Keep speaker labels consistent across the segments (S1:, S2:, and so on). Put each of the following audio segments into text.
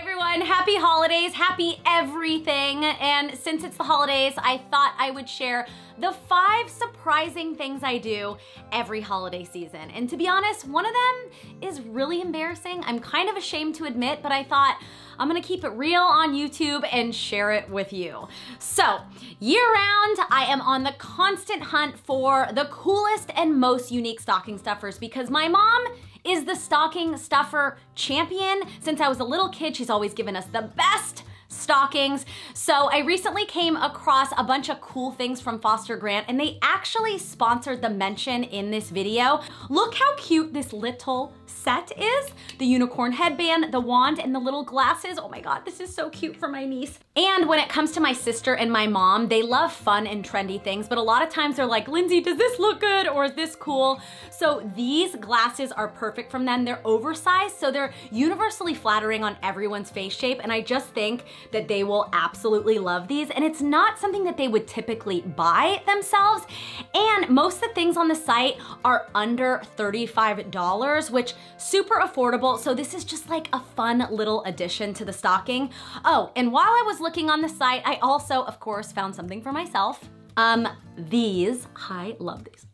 S1: everyone, happy holidays, happy everything. And since it's the holidays, I thought I would share the 5 surprising things I do every holiday season. And to be honest, one of them is really embarrassing. I'm kind of ashamed to admit, but I thought I'm gonna keep it real on YouTube and share it with you. So, year round, I am on the constant hunt for the coolest and most unique stocking stuffers because my mom is the stocking stuffer champion. Since I was a little kid, she's always given us the best stockings. So I recently came across a bunch of cool things from Foster Grant and they actually sponsored the mention in this video. Look how cute this little set is. The unicorn headband, the wand, and the little glasses. Oh my God, this is so cute for my niece. And when it comes to my sister and my mom, they love fun and trendy things, but a lot of times they're like, Lindsay, does this look good or is this cool? So these glasses are perfect from them. They're oversized, so they're universally flattering on everyone's face shape, and I just think that they will absolutely love these. And it's not something that they would typically buy themselves. And most of the things on the site are under $35, which super affordable. So this is just like a fun little addition to the stocking. Oh, and while I was looking on the site, I also, of course, found something for myself. These, I love these.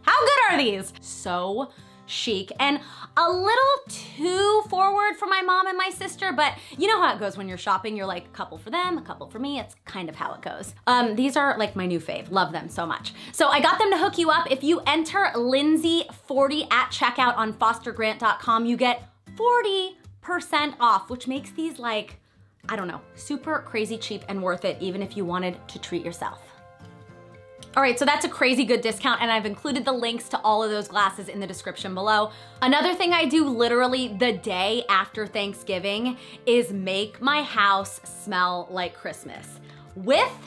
S1: How good are these? So chic and a little too forward for my mom and my sister, but you know how it goes when you're shopping. You're like, a couple for them, a couple for me. It's kind of how it goes. These are like my new fave. Love them so much. So I got them to hook you up. If you enter Lindsay40 at checkout on fostergrant.com, you get 40% off, which makes these like, I don't know, super crazy cheap and worth it, even if you wanted to treat yourself. All right, so that's a crazy good discount, and I've included the links to all of those glasses in the description below. Another thing I do literally the day after Thanksgiving is make my house smell like Christmas with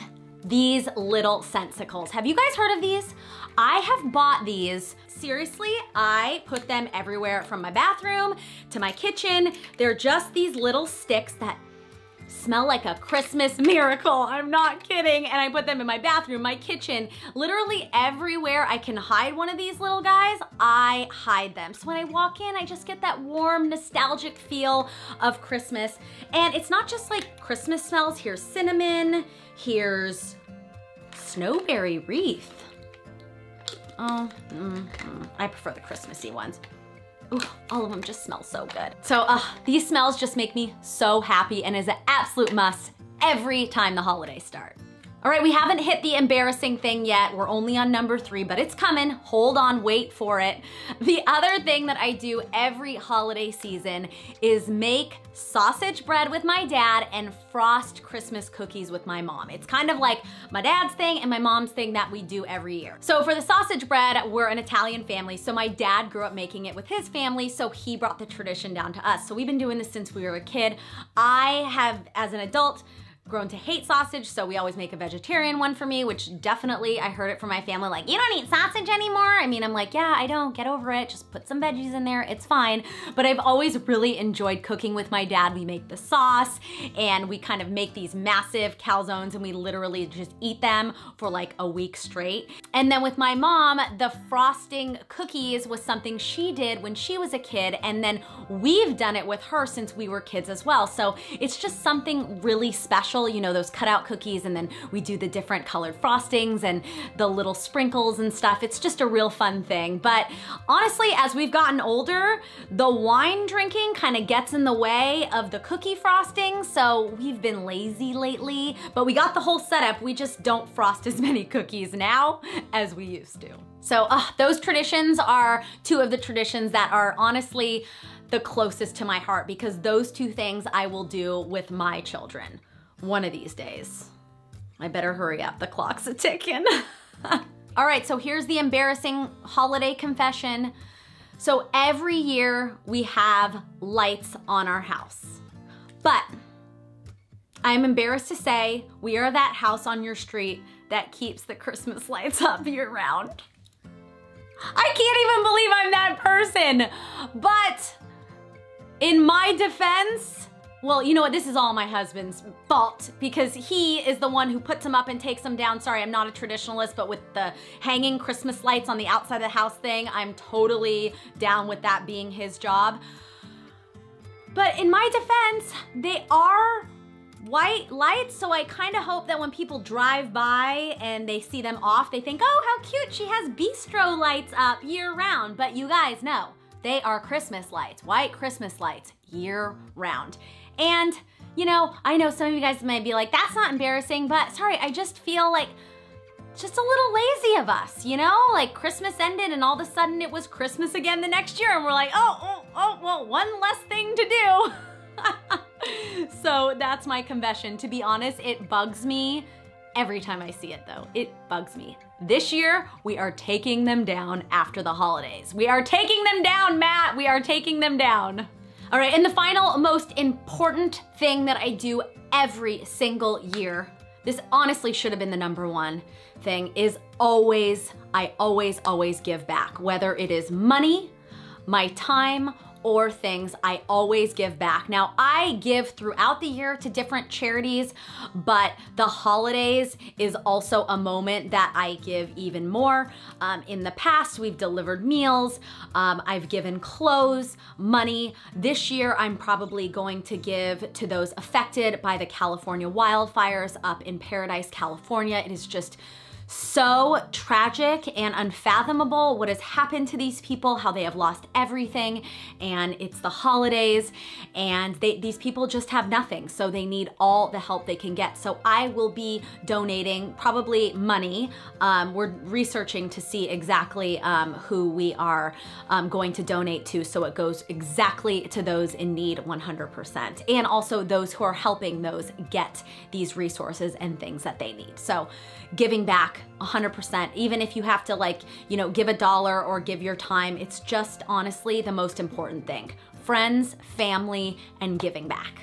S1: these little Sendicles. Have you guys heard of these? I have bought these. Seriously, I put them everywhere from my bathroom to my kitchen. They're just these little sticks that smell like a Christmas miracle. I'm not kidding. And I put them in my bathroom, my kitchen, literally everywhere I can hide one of these little guys, I hide them. So when I walk in, I just get that warm, nostalgic feel of Christmas. And it's not just like Christmas smells. Here's cinnamon, here's snowberry wreath. I prefer the Christmassy ones. Ooh, all of them just smell so good. So these smells just make me so happy and is an absolute must every time the holidays start. All right, we haven't hit the embarrassing thing yet. We're only on number 3, but it's coming. Hold on, wait for it. The other thing that I do every holiday season is make sausage bread with my dad and frost Christmas cookies with my mom. It's kind of like my dad's thing and my mom's thing that we do every year. So for the sausage bread, we're an Italian family, so my dad grew up making it with his family, so he brought the tradition down to us. So we've been doing this since we were a kid. I have, as an adult, grown to hate sausage, so we always make a vegetarian one for me, which definitely, I heard it from my family, like, you don't eat sausage anymore? I mean, I'm like, yeah, I don't, get over it. Just put some veggies in there, it's fine. But I've always really enjoyed cooking with my dad. We make the sauce and we kind of make these massive calzones and we literally just eat them for like a week straight. And then with my mom, the frosting cookies was something she did when she was a kid, and then we've done it with her since we were kids as well. So it's just something really special. You know, those cutout cookies, and then we do the different colored frostings and the little sprinkles and stuff. It's just a real fun thing. But honestly, as we've gotten older, the wine drinking kind of gets in the way of the cookie frosting, so we've been lazy lately, but we got the whole setup. We just don't frost as many cookies now as we used to. So those traditions are 2 of the traditions that are honestly the closest to my heart, because those 2 things I will do with my children one of these days. I better hurry up, the clock's a-ticking. All right, so here's the embarrassing holiday confession. So every year we have lights on our house, but I'm embarrassed to say we are that house on your street that keeps the Christmas lights up year round. I can't even believe I'm that person, but in my defense, well, you know what? This is all my husband's fault because he is the one who puts them up and takes them down. Sorry, I'm not a traditionalist, but with the hanging Christmas lights on the outside of the house thing, I'm totally down with that being his job. But in my defense, they are white lights, so I kind of hope that when people drive by and they see them off, they think, oh, how cute, she has bistro lights up year round. But you guys know, they are Christmas lights, white Christmas lights, year round. And, you know, I know some of you guys might be like, that's not embarrassing, but sorry, I just feel like it's just a little lazy of us, you know? Like Christmas ended and all of a sudden it was Christmas again the next year and we're like, well, one less thing to do. So that's my confession. To be honest, it bugs me every time I see it though. It bugs me. This year, we are taking them down after the holidays. We are taking them down, Matt. We are taking them down. All right, and the final most important thing that I do every single year, this honestly should have been the #1 thing, is I always give back. Whether it is money, my time, or things, I always give back. Now, I give throughout the year to different charities, but the holidays is also a moment that I give even more. In the past, we've delivered meals, I've given clothes, money. This year, I'm probably going to give to those affected by the California wildfires up in Paradise, California. It is just so tragic and unfathomable what has happened to these people, how they have lost everything, and it's the holidays, and these people just have nothing, so they need all the help they can get. So I will be donating probably money. We're researching to see exactly who we are going to donate to, so it goes exactly to those in need 100%, and also those who are helping those get these resources and things that they need. So giving back 100%, even if you have to, like, you know, give $1 or give your time, it's just honestly the most important thing. Friends, family, and giving back.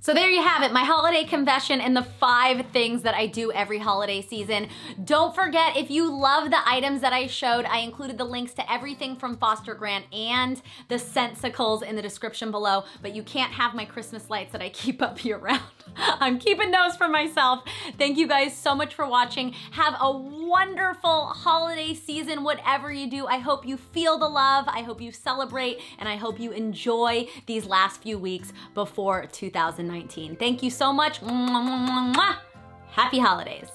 S1: So there you have it, my holiday confession and the 5 things that I do every holiday season. Don't forget, if you love the items that I showed, I included the links to everything from Foster Grant and the Sendicles in the description below, but you can't have my Christmas lights that I keep up year round. I'm keeping those for myself. Thank you guys so much for watching. Have a wonderful holiday season, whatever you do. I hope you feel the love, I hope you celebrate, and I hope you enjoy these last few weeks before 2019. Thank you so much. Happy holidays.